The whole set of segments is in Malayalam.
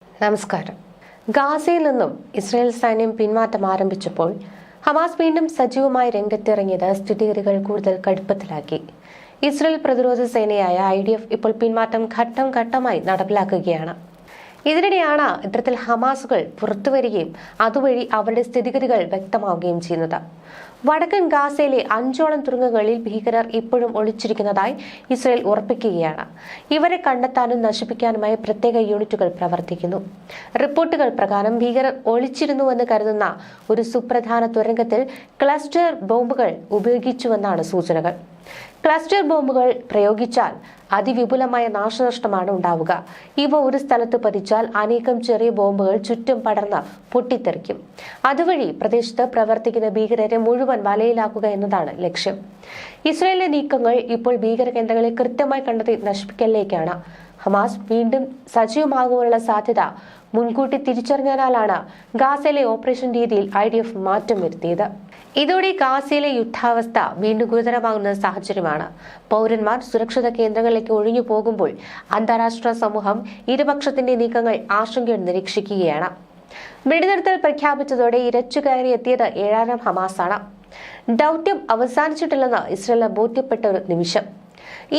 നമസ്കാരം. ഗാസയിൽ നിന്നും ഇസ്രായേൽ സൈന്യം പിന്മാറ്റം ആരംഭിച്ചപ്പോൾ ഹമാസ് വീണ്ടും സജീവമായി രംഗത്തിറങ്ങിയത് സ്ഥിതിഗതികൾ കൂടുതൽ കടുപ്പത്തിലാക്കി. ഇസ്രായേൽ പ്രതിരോധ സേനയായ IDF ഇപ്പോൾ പിന്മാറ്റം ഘട്ടം ഘട്ടമായി നടപ്പിലാക്കുകയാണ്. ഇതിനിടെയാണ് ഇത്തരത്തിൽ ഹമാസുകൾ പുറത്തുവരികയും അതുവഴി അവരുടെ സ്ഥിതിഗതികൾ വ്യക്തമാവുകയും ചെയ്യുന്നത്. വടക്കൻ ഗാസയിലെ 5ഓളം തുറമുഖങ്ങളിൽ ഭീകരർ ഇപ്പോഴും ഒളിച്ചിരിക്കുന്നതായി ഇസ്രായേൽ ഉറപ്പിക്കുകയാണ്. ഇവരെ കണ്ടെത്താനും നശിപ്പിക്കാനുമായി പ്രത്യേക യൂണിറ്റുകൾ പ്രവർത്തിക്കുന്നു. റിപ്പോർട്ടുകൾ പ്രകാരം ഭീകരർ ഒളിച്ചിരുന്നുവെന്ന് കരുതുന്ന ഒരു സുപ്രധാന തുരങ്കത്തിൽ ക്ലസ്റ്റർ ബോംബുകൾ ഉപയോഗിച്ചുവെന്നാണ് സൂചനകൾ. ക്ലസ്റ്റർ ബോംബുകൾ പ്രയോഗിച്ചാൽ അതിവിപുലമായ നാശനഷ്ടമാണ് ഉണ്ടാവുക. ഇവ ഒരു സ്ഥലത്ത് പതിച്ചാൽ അനേകം ചെറിയ ബോംബുകൾ ചുറ്റും പടർന്ന് പൊട്ടിത്തെറിക്കും. അതുവഴി പ്രദേശത്ത് പ്രവർത്തിക്കുന്ന ഭീകരരെ മുഴുവൻ വലയിലാക്കുക എന്നതാണ് ലക്ഷ്യം. ഇസ്രായേലിലെ നീക്കങ്ങൾ ഇപ്പോൾ ഭീകര കേന്ദ്രങ്ങളെ കൃത്യമായി കണ്ടെത്തി നശിപ്പിക്കലിലേക്കാണ്. ഹമാസ് വീണ്ടും സജീവമാകുവാനുള്ള സാധ്യത മുൻകൂട്ടി തിരിച്ചറിഞ്ഞാലാണ് ഗാസയിലെ ഓപ്പറേഷൻ രീതിയിൽ IDF മാറ്റം വരുത്തിയത്. ഇതോടെ ഗാസയിലെ യുദ്ധാവസ്ഥ വീണ്ടും ഗുരുതരമാകുന്ന സാഹചര്യമാണ്. പൗരന്മാർ സുരക്ഷിത കേന്ദ്രങ്ങളിലേക്ക് ഒഴിഞ്ഞു പോകുമ്പോൾ അന്താരാഷ്ട്ര സമൂഹം ഇരുപക്ഷത്തിന്റെ നീക്കങ്ങൾ ആശങ്കയോടെ നിരീക്ഷിക്കുകയാണ്. വെടിനിർത്തൽ പ്രഖ്യാപിച്ചതോടെ ഇരച്ചുകയറി എത്തിയത് 7ാം ഹമാസാണ്. ദൗത്യം അവസാനിച്ചിട്ടില്ലെന്ന് ഇസ്രായേലിന് ബോധ്യപ്പെട്ട ഒരു നിമിഷം.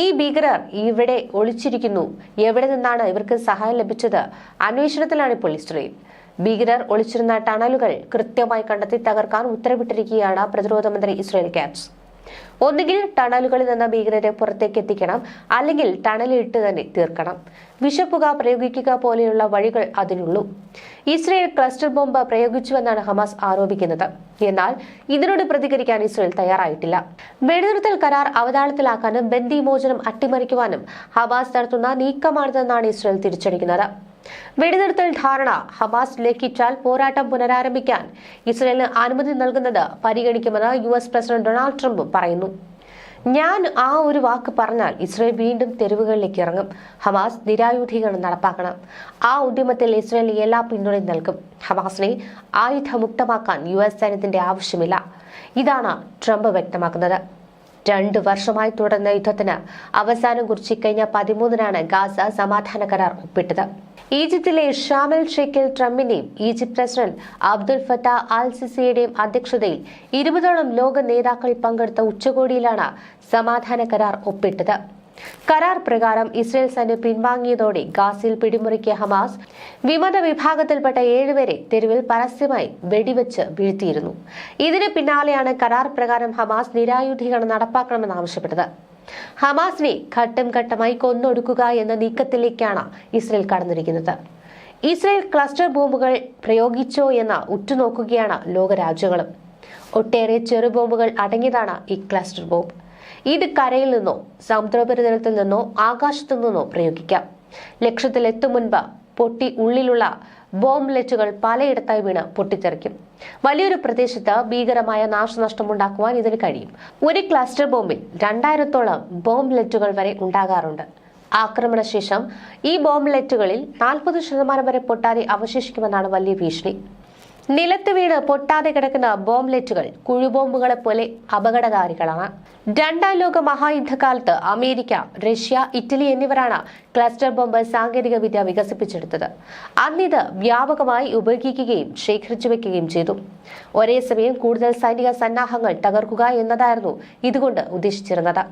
ഈ ഭീകരർ ഇവിടെ ഒളിച്ചിരിക്കുന്നു. എവിടെ നിന്നാണ് ഇവർക്ക് സഹായം ലഭിച്ചത്? അന്വേഷണത്തിലാണ് ഇപ്പോൾ ഇസ്രായേൽ. ഭീകരർ ഒളിച്ചിരുന്ന ടണലുകൾ കൃത്യമായി കണ്ടെത്തി തകർക്കാൻ ഉത്തരവിട്ടിരിക്കുകയാണ് പ്രതിരോധ മന്ത്രി ഇസ്രായേൽ കാറ്റ്സ്. ഒന്നുകിൽ ടണലുകളിൽ നിന്ന് ഭീകരരെ പുറത്തേക്ക് എത്തിക്കണം, അല്ലെങ്കിൽ ടണലിട്ട് തന്നെ തീർക്കണം. വിഷപ്പുക പ്രയോഗിക്കുക പോലെയുള്ള വഴികൾ അതിനുള്ളൂ. ഇസ്രായേൽ ക്ലസ്റ്റർ ബോംബ് പ്രയോഗിച്ചുവെന്നാണ് ഹമാസ് ആരോപിക്കുന്നത്. എന്നാൽ ഇതിനോട് പ്രതികരിക്കാൻ ഇസ്രായേൽ തയ്യാറായിട്ടില്ല. വെടിനിർത്തൽ കരാർ അവതാളത്തിലാക്കാനും ബന്ദിമോചനം അട്ടിമറിക്കുവാനും ഹമാസ് നടത്തുന്ന നീക്കമാണിതെന്നാണ് ഇസ്രായേൽ തിരിച്ചടിക്കുന്നത്. വെടിനിർത്തൽ ധാരണ ഹമാസ് ലംഘിച്ചാൽ പോരാട്ടം പുനരാരംഭിക്കാൻ ഇസ്രായേലിന് അനുമതി നൽകുന്നത് പരിഗണിക്കുമെന്ന് US പ്രസിഡന്റ് ഡൊണാൾഡ് ട്രംപ് പറയുന്നു. ഞാൻ ആ ഒരു വാക്ക് പറഞ്ഞാൽ ഇസ്രായേൽ വീണ്ടും തെരുവുകളിലേക്ക് ഇറങ്ങും. ഹമാസ് നിരായുധീകരണം നടപ്പാക്കണം. ആ ഉദ്യമത്തിൽ ഇസ്രായേലിന് എല്ലാ പിന്തുണയും നൽകും. ഹമാസിനെ ആയുധമുക്തമാക്കാൻ US സൈന്യത്തിന്റെ ആവശ്യമില്ല. ഇതാണ് ട്രംപ് വ്യക്തമാക്കുന്നത്. 2 വർഷമായി തുടർന്ന യുദ്ധത്തിന് അവസാനം കുറിച്ച് കഴിഞ്ഞ 13-നാണ് ഗാസ സമാധാന കരാർ ഒപ്പിട്ടത്. ഈജിപ്തിലെ ഷാം എൽ ഷെയ്ഖിൽ ട്രംപിന്റെയും Egypt president Abdul Fattah al സിസിയുടെയും അധ്യക്ഷതയിൽ 20ഓളം ലോക നേതാക്കൾ പങ്കെടുത്ത ഉച്ചകോടിയിലാണ് സമാധാന കരാർ ഒപ്പിട്ടത്. കരാർ പ്രകാരം ഇസ്രായേൽ സൈന്യം പിൻവാങ്ങിയതോടെ ഗാസയിൽ പിടിമുറുക്കിയ ഹമാസ് വിമത വിഭാഗത്തിൽപ്പെട്ട 7 പേരെ തെരുവിൽ പരസ്യമായി വെടിവെച്ച് വീഴ്ത്തിയിരുന്നു. ഇതിന് പിന്നാലെയാണ് കരാർ പ്രകാരം ഹമാസ് നിരായുധീകരണം നടപ്പാക്കണമെന്ന് ആവശ്യപ്പെട്ടത്. ഹമാസിനെ ഘട്ടം ഘട്ടമായി കൊന്നൊടുക്കുക എന്ന നീക്കത്തിലേക്കാണ് ഇസ്രായേൽ കടന്നിരിക്കുന്നത്. ഇസ്രായേൽ ക്ലസ്റ്റർ ബോംബുകൾ പ്രയോഗിച്ചോ എന്ന് ഉറ്റുനോക്കുകയാണ് ലോകരാജ്യങ്ങളും. ഒട്ടേറെ ചെറുബോംബുകൾ അടങ്ങിയതാണ് ഈ ക്ലസ്റ്റർ ബോംബ്. ഇത് കരയിൽ നിന്നോ സമുദ്രോപരിതലത്തിൽ നിന്നോ ആകാശത്തു നിന്നോ പ്രയോഗിക്കാം. ലക്ഷ്യത്തിലെത്തും മുൻപ് പൊട്ടി ഉള്ളിലുള്ള ബോംബ്ലെറ്റുകൾ പലയിടത്തായി വീണ് പൊട്ടിത്തെറിക്കും. വലിയൊരു ഭീകരമായ നാശനഷ്ടമുണ്ടാക്കുവാൻ ഇതിന് കഴിയും. ഒരു ക്ലസ്റ്റർ ബോംബിൽ 2000ഓളം ബോംബ്ലെറ്റുകൾ വരെ ഉണ്ടാകാറുണ്ട്. ആക്രമണശേഷം ഈ ബോംബ്ലെറ്റുകളിൽ 40% വരെ പൊട്ടാതെ അവശേഷിക്കുമെന്നാണ് വലിയ ഭീഷണി. നിലത്ത് വീണ് പൊട്ടാതെ കിടക്കുന്ന ബോംബ്ലെറ്റുകൾ കുഴിബോംബുകളെ പോലെ അപകടകാരികളാണ്. 2ാം ലോക മഹായുദ്ധകാലത്ത് അമേരിക്ക, റഷ്യ, ഇറ്റലി എന്നിവരാണ് ക്ലസ്റ്റർ ബോംബ് സാങ്കേതിക വിദ്യ വികസിപ്പിച്ചെടുത്തത്. അന്നിത് വ്യാപകമായി ഉപയോഗിക്കുകയും ശേഖരിച്ചു വെക്കുകയും ചെയ്തു. ഒരേ സമയം കൂടുതൽ സൈനിക സന്നാഹങ്ങൾ തകർക്കുക എന്നതായിരുന്നു ഇതുകൊണ്ട് ഉദ്ദേശിച്ചിരുന്നത്.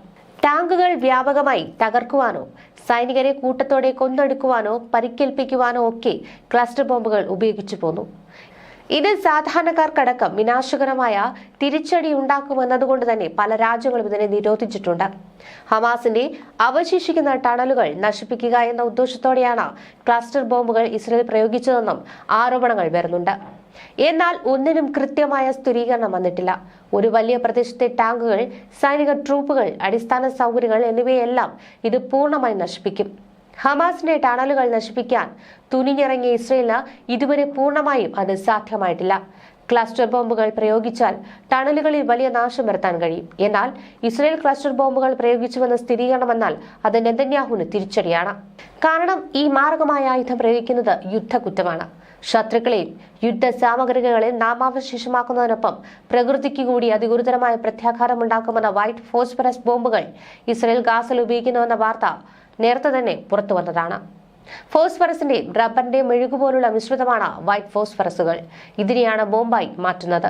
ടാങ്കുകൾ വ്യാപകമായി തകർക്കുവാനോ സൈനികരെ കൂട്ടത്തോടെ കൊന്നൊടുക്കുവാനോ പരിക്കേൽപ്പിക്കുവാനോ ഒക്കെ ക്ലസ്റ്റർ ബോംബുകൾ ഉപയോഗിച്ചു പോന്നു. ഇത് സാധാരണക്കാർക്കടക്കം വിനാശകരമായ തിരിച്ചടി ഉണ്ടാക്കുമെന്നതുകൊണ്ട് തന്നെ പല രാജ്യങ്ങളും ഇതിനെ നിരോധിച്ചിട്ടുണ്ട്. ഹമാസിന്റെ അവശേഷിക്കുന്ന ടണലുകൾ നശിപ്പിക്കുക എന്ന ഉദ്ദേശത്തോടെയാണ് ക്ലസ്റ്റർ ബോംബുകൾ ഇസ്രായേൽ പ്രയോഗിച്ചതെന്നും ആരോപണങ്ങൾ വരുന്നുണ്ട്. എന്നാൽ ഒന്നിനും കൃത്യമായ സ്ഥിരീകരണം വന്നിട്ടില്ല. ഒരു വലിയ പ്രദേശത്തെ ടാങ്കുകൾ, സൈനിക ട്രൂപ്പുകൾ, അടിസ്ഥാന സൗകര്യങ്ങൾ എന്നിവയെല്ലാം ഇത് പൂർണ്ണമായി നശിപ്പിക്കും. ഹമാസിന്റെ ടണലുകൾ നശിപ്പിക്കാൻ തുനിഞ്ഞിറങ്ങിയ ഇസ്രായേലിന് ഇതുവരെ പൂർണ്ണമായും അത് സാധ്യമായിട്ടില്ല. ക്ലസ്റ്റർ ബോംബുകൾ പ്രയോഗിച്ചാൽ ടണലുകളിൽ വലിയ നാശം വരുത്താൻ കഴിയും. എന്നാൽ ഇസ്രായേൽ ക്ലസ്റ്റർ ബോംബുകൾ പ്രയോഗിച്ചുവെന്ന് സ്ഥിരീകരണം വന്നാൽ അത് നെതന്യാഹുവിന് തിരിച്ചടിയാണ്. കാരണം ഈ മാരകമായ ആയുധം പ്രയോഗിക്കുന്നത് യുദ്ധക്കുറ്റമാണ്. ശത്രുക്കളെയും യുദ്ധ സാമഗ്രികളെ നാമാവശേഷമാക്കുന്നതിനൊപ്പം പ്രകൃതിക്ക് കൂടി അതിഗുരുതരമായ പ്രത്യാഘാതമുണ്ടാക്കുമെന്ന വൈറ്റ് ഫോസ്ഫറസ് ബോംബുകൾ ഇസ്രായേൽ ഗാസയിൽ ഉപയോഗിക്കുന്നുവെന്ന വാർത്ത നേരത്തെ തന്നെ പുറത്തു വന്നതാണ്. ഫോസ്ഫറസിന്റെയും റബ്ബറിന്റെയും മെഴുകുപോലുള്ള മിശ്രിതമാണ് വൈറ്റ് ഫോസ്ഫറസുകൾ. ഇതിനെയാണ് ബോംബായി മാറ്റുന്നത്.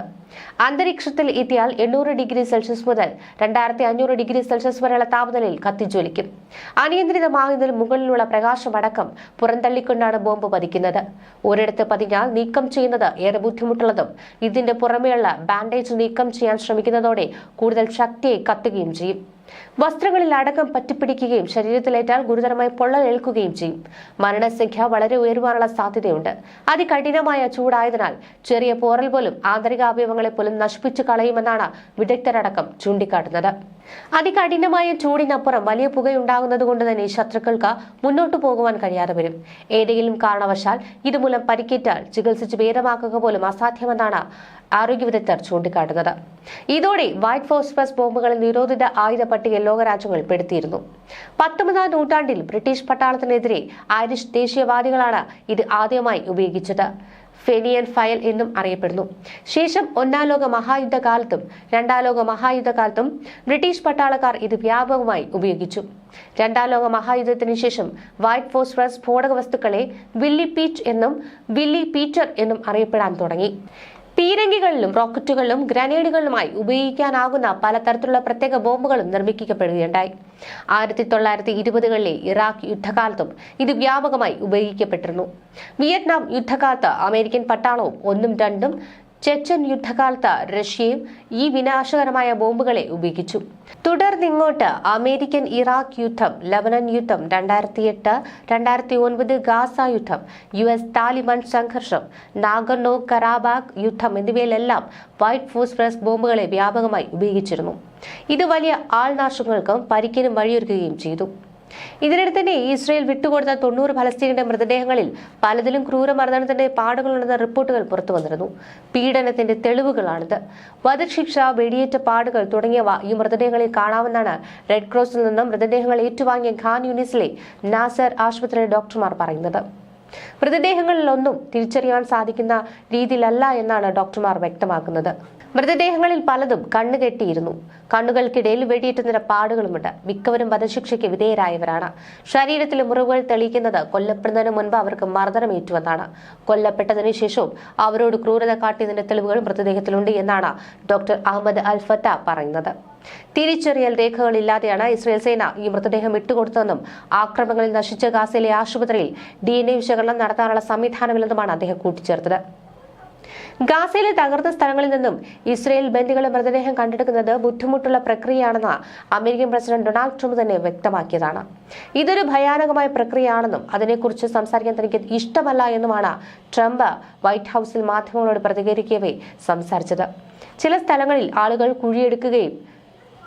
അന്തരീക്ഷത്തിൽ എത്തിയാൽ 800 ഡിഗ്രി സെൽഷ്യസ് മുതൽ 2500 ഡിഗ്രി സെൽഷ്യസ് വരെയുള്ള താപനിലയിൽ കത്തിജ്വലിക്കും. അനിയന്ത്രിതമായതിന് മുകളിലുള്ള പ്രകാശമടക്കം പുറന്തള്ളിക്കൊണ്ടാണ് ബോംബ് പതിക്കുന്നത്. ഒരിടത്ത് പതിഞ്ഞാൽ നീക്കം ചെയ്യുന്നത് ഏറെ ബുദ്ധിമുട്ടുള്ളതും ഇതിന്റെ പുറമെയുള്ള ബാൻഡേജ് നീക്കം ചെയ്യാൻ ശ്രമിക്കുന്നതോടെ കൂടുതൽ ശക്തിയായി കത്തുകയും ചെയ്യും. വസ്ത്രങ്ങളിൽ അടക്കം പറ്റിപ്പിടിക്കുകയും ശരീരത്തിലേറ്റാൽ ഗുരുതരമായി പൊള്ളലേൽക്കുകയും ചെയ്യും. മരണസംഖ്യ വളരെ ഉയരുവാനുള്ള സാധ്യതയുണ്ട്. അതികഠിനമായ ചൂടായതിനാൽ ചെറിയ പോറൽ പോലും ആന്തരിക അവയവങ്ങളെ പോലും നശിപ്പിച്ചു കളയുമെന്നാണ് വിദഗ്ധരടക്കം ചൂണ്ടിക്കാട്ടുന്നത്. അതികഠിനമായ ചൂടിനപ്പുറം വലിയ പുകയുണ്ടാകുന്നത് കൊണ്ട് തന്നെ ശത്രുക്കൾക്ക് മുന്നോട്ടു പോകുവാൻ കഴിയാതെ വരും. ഏതെങ്കിലും കാരണവശാൽ ഇതുമൂലം പരിക്കേറ്റാൽ ചികിത്സിച്ച് ഭേദമാക്കുക പോലും അസാധ്യമെന്നാണ് ആരോഗ്യ വിദഗ്ധർ ചൂണ്ടിക്കാട്ടുന്നത്. ഇതോടെ വൈറ്റ് ഫോസ്ഫറസ് ബോംബുകളെ നിരോധിത ആയുധ പട്ടികയിൽ ലോകരാജ്യങ്ങൾ പെടുത്തിയിരുന്നു. 19ാം നൂറ്റാണ്ടിൽ ബ്രിട്ടീഷ് പട്ടാളത്തിനെതിരെ ഐറിഷ് ദേശീയവാദികളാണ് ഇത് ആദ്യമായി ഉപയോഗിച്ചത്. ഫെനിയൻ ഫയൽ എന്നും അറിയപ്പെടുന്നു. ശേഷം 1ാം ലോക മഹായുദ്ധകാലത്തും 2ാം ലോക മഹായുദ്ധകാലത്തും ബ്രിട്ടീഷ് പട്ടാളക്കാർ ഇത് വ്യാപകമായി ഉപയോഗിച്ചു. 2ാം ലോക മഹായുദ്ധത്തിന് ശേഷം വൈറ്റ് ഫോസ്ഫറസ് സ്ഫോടക വസ്തുക്കളെ വില്ലി പീറ്റർ എന്നും അറിയപ്പെടാൻ തുടങ്ങി. പീരങ്കികളിലും റോക്കറ്റുകളിലും ഗ്രനേഡുകളിലുമായി ഉപയോഗിക്കാനാകുന്ന പലതരത്തിലുള്ള പ്രത്യേക ബോംബുകളും നിർമ്മിക്കപ്പെടുകയുണ്ടായി. 1920കളിലെ ഇറാഖ് യുദ്ധകാലത്തും ഇത് വ്യാപകമായി ഉപയോഗിക്കപ്പെട്ടിരുന്നു. വിയറ്റ്നാം യുദ്ധകാലത്ത് അമേരിക്കൻ പട്ടാളവും 1ഉം 2ഉം ചെച്ചൻ യുദ്ധകാലത്ത് റഷ്യയും ഈ വിനാശകരമായ ബോംബുകളെ ഉപയോഗിച്ചു. തുടർന്നിങ്ങോട്ട് അമേരിക്കൻ ഇറാഖ് യുദ്ധം, ലബനൻ യുദ്ധം, 2008, 2009 ഗാസ യുദ്ധം, US താലിബാൻ സംഘർഷം, നാഗർണോ കറാബാഗ് യുദ്ധം എന്നിവയിലെല്ലാം വൈറ്റ് ഫോസ്ഫറസ് ബോംബുകളെ വ്യാപകമായി ഉപയോഗിച്ചിരുന്നു. ഇത് വലിയ ആൾനാശങ്ങൾക്കും പരിക്കിനും വഴിയൊരുക്കുകയും ചെയ്തു. ഇതിനിടെ തന്നെ ഇസ്രയേൽ വിട്ടുകൊടുത്ത 90 ഫലസ്തീനിയുടെ മൃതദേഹങ്ങളിൽ പലതിലും ക്രൂരമർദ്ദനത്തിന്റെ പാടുകളുണ്ടെന്ന റിപ്പോർട്ടുകൾ പുറത്തു വന്നിരുന്നു. പീഡനത്തിന്റെ തെളിവുകളാണിത്. വധശിക്ഷ, വെടിയേറ്റ പാടുകൾ തുടങ്ങിയവ ഈ മൃതദേഹങ്ങളിൽ കാണാമെന്നാണ് റെഡ് ക്രോസിൽ നിന്നും മൃതദേഹങ്ങൾ ഏറ്റുവാങ്ങിയ ഖാൻ യൂണിസിലെ നാസർ ആശുപത്രിയിലെ ഡോക്ടർമാർ പറയുന്നത്. മൃതദേഹങ്ങളിലൊന്നും തിരിച്ചറിയാൻ സാധിക്കുന്ന രീതിയിലല്ല എന്നാണ് ഡോക്ടർമാർ വ്യക്തമാക്കുന്നത്. മൃതദേഹങ്ങളിൽ പലതും കണ്ണുകെട്ടിയിരുന്നു. കണ്ണുകൾക്കിടയിൽ വെടിയേറ്റുന്ന പാടുകളുമുണ്ട്. മിക്കവരും വധശിക്ഷയ്ക്ക് വിധേയരായവരാണ്. ശരീരത്തിലെ മുറിവുകൾ തെളിയിക്കുന്നത് കൊല്ലപ്പെടുന്നതിന് മുൻപ് അവർക്ക് മർദ്ദനമേറ്റുവെന്നാണ്. കൊല്ലപ്പെട്ടതിനു ശേഷവും അവരോട് ക്രൂരത കാട്ടിയതിന്റെ തെളിവുകൾ മൃതദേഹത്തിലുണ്ട് എന്നാണ് ഡോക്ടർ അഹമ്മദ് അൽ ഫത്ത പറയുന്നത്. തിരിച്ചറിയൽ രേഖകളില്ലാതെയാണ് ഇസ്രയേൽ സേന ഈ മൃതദേഹം വിട്ടുകൊടുത്തതെന്നും ആക്രമണങ്ങളിൽ നശിച്ച ഗാസയിലെ ആശുപത്രിയിൽ DNA വിശകലനം നടത്താനുള്ള സംവിധാനമില്ലെന്നുമാണ് അദ്ദേഹം കൂട്ടിച്ചേർത്തത്. ഗാസയിലെ തകർന്ന സ്ഥലങ്ങളിൽ നിന്നും ഇസ്രയേൽ ബന്ദികളുടെ മൃതദേഹം കണ്ടെടുക്കുന്നത് ബുദ്ധിമുട്ടുള്ള പ്രക്രിയയാണെന്ന് അമേരിക്കൻ പ്രസിഡന്റ് ഡൊണാൾഡ് ട്രംപ് തന്നെ വ്യക്തമാക്കിയതാണ്. ഇതൊരു ഭയാനകമായ പ്രക്രിയയാണെന്നും അതിനെക്കുറിച്ച് സംസാരിക്കാൻ തനിക്ക് ഇഷ്ടമല്ല എന്നുമാണ് ട്രംപ് വൈറ്റ് ഹൌസിൽ മാധ്യമങ്ങളോട് പ്രതികരിക്കവേ സംസാരിച്ചത്. ചില സ്ഥലങ്ങളിൽ ആളുകൾ കുഴിയെടുക്കുകയും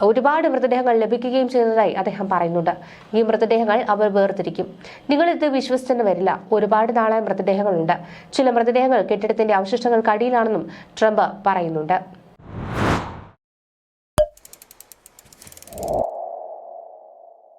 ഒരുപാട് മൃതദേഹങ്ങൾ ലഭിക്കുകയും ചെയ്യുന്നതായി അദ്ദേഹം പറയുന്നുണ്ട്. ഈ മൃതദേഹങ്ങൾ അവർ വേർതിരിക്കും. നിങ്ങളിത് വിശ്വസിച്ചെന്ന് വരില്ല. ഒരുപാട് നാളായ മൃതദേഹങ്ങളുണ്ട്. ചില മൃതദേഹങ്ങൾ കെട്ടിടത്തിന്റെ അവശിഷ്ടങ്ങൾക്കടിയിലാണെന്നും ട്രംപ് പറയുന്നുണ്ട്.